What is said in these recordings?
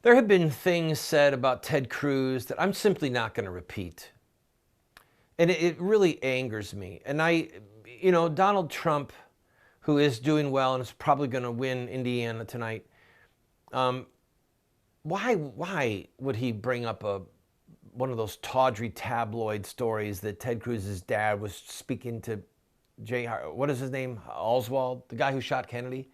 There have been things said about Ted Cruz that I'm simply not going to repeat. And it really angers me. And Donald Trump, who is doing well and is probably going to win Indiana tonight, why would he bring up one of those tawdry tabloid stories that Ted Cruz's dad was speaking to what is his name? Oswald, the guy who shot Kennedy?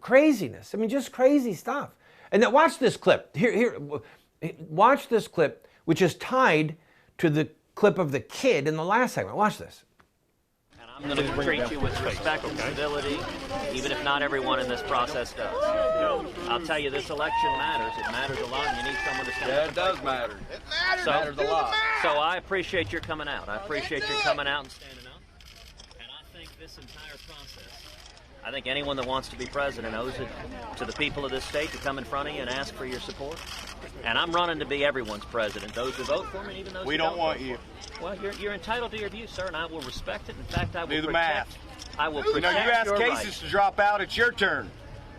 Craziness. I mean, just crazy stuff. And now watch this clip. Watch this clip, which is tied to the clip of the kid in the last segment. Watch this. And I'm going to treat you with respect and civility, even if not everyone in this process does. I'll tell you, this election matters. It matters a lot, and you need someone to stand up. Yeah, it does matter. It matters a lot. So I appreciate your coming out. I appreciate your coming out and standing up. And I think this entire process, I think anyone that wants to be president owes it to the people of this state to come in front of you and ask for your support. And I'm running to be everyone's president, those who vote for me and even those who don't want you. Well, you're entitled to your view, sir, and I will respect it. In fact, I will do the protect. math. I will protect you ask your cases rights. to drop out. It's your turn.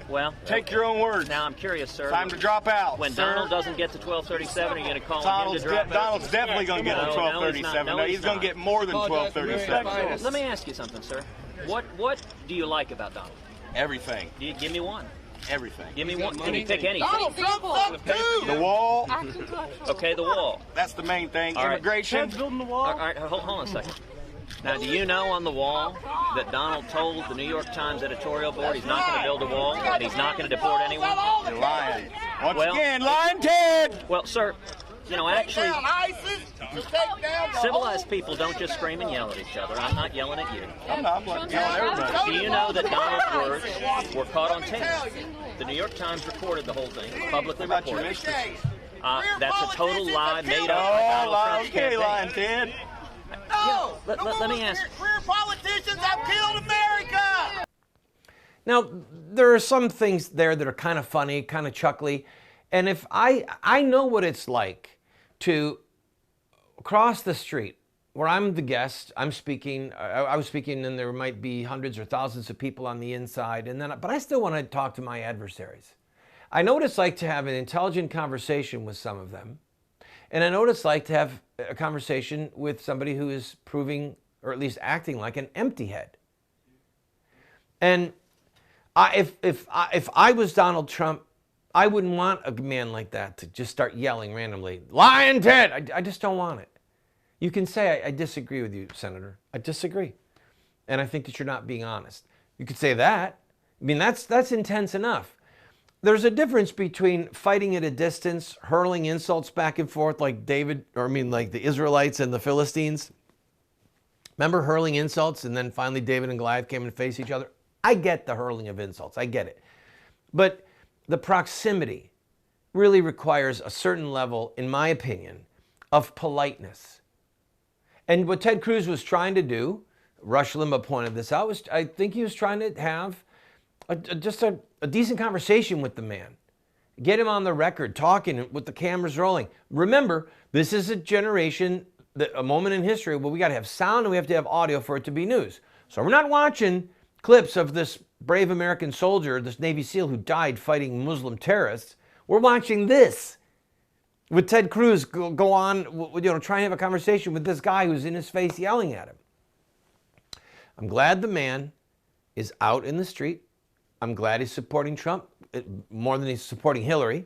Well, take your own words. Now I'm curious, sir. Time to drop out. When sir. Donald doesn't get to 1237, are you going to call him to drop out? Donald's definitely going to get to 1237. He's going to get more than 1237. Let me ask you something, sir. What do you like about Donald? Everything. Give me one. Everything. Give me one. Can you pick anything? Donald Trump's up too. The wall. Okay, the wall. That's the main thing. All right. Immigration. Ted's building the wall. All right, hold on a second. Now, do you know on the wall that Donald told the New York Times editorial board he's not going to build a wall and he's not going to deport anyone? You're lying. Once again, lying Ted. Well, sir, actually, civilized people don't just scream and yell at each other. I'm not yelling at you. I'm yelling at everybody. Do you know that Donald's words were caught on tape? The New York Times recorded the whole thing, publicly reported. That's a total lie made up by Donald Trump's campaign. Lying Ted. No! Let me ask. Career politicians have killed America! Now, there are some things there that are kind of funny, kind of chuckly. And if I know what it's like to cross the street where I'm the guest, I'm speaking, I was speaking, and there might be hundreds or thousands of people on the inside, but I still want to talk to my adversaries. I know what it's like to have an intelligent conversation with some of them. And I know what it's like to have a conversation with somebody who is proving, or at least acting like, an empty head. And if I was Donald Trump, I wouldn't want a man like that to just start yelling randomly, lying Ted. I just don't want it. You can say, I disagree with you, Senator. I disagree. And I think that you're not being honest. You could say that. I mean, that's intense enough. There's a difference between fighting at a distance, hurling insults back and forth like like the Israelites and the Philistines. Remember hurling insults, and then finally David and Goliath came and faced each other? I get the hurling of insults. I get it. But the proximity really requires a certain level, in my opinion, of politeness. And what Ted Cruz was trying to do, Rush Limbaugh pointed this out, I think he was trying to have just a decent conversation with the man. Get him on the record, talking with the cameras rolling. Remember, this is a generation, a moment in history where we got to have sound and we have to have audio for it to be news. So we're not watching clips of this brave American soldier, this Navy SEAL who died fighting Muslim terrorists. We're watching this with Ted Cruz go on, try and have a conversation with this guy who's in his face yelling at him. I'm glad the man is out in the street. I'm glad he's supporting Trump more than he's supporting Hillary.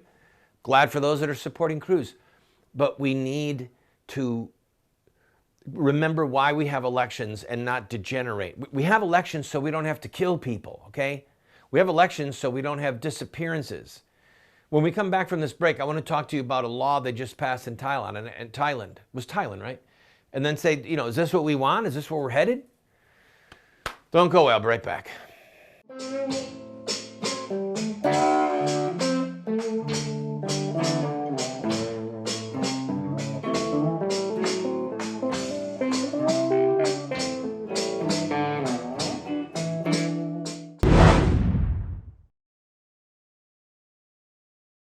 Glad for those that are supporting Cruz. But we need to remember why we have elections and not degenerate. We have elections so we don't have to kill people, okay? We have elections so we don't have disappearances. When we come back from this break, I want to talk to you about a law they just passed in Thailand. And Thailand, it was Thailand, right? And then say, is this what we want? Is this where we're headed? Don't go, I'll be right back.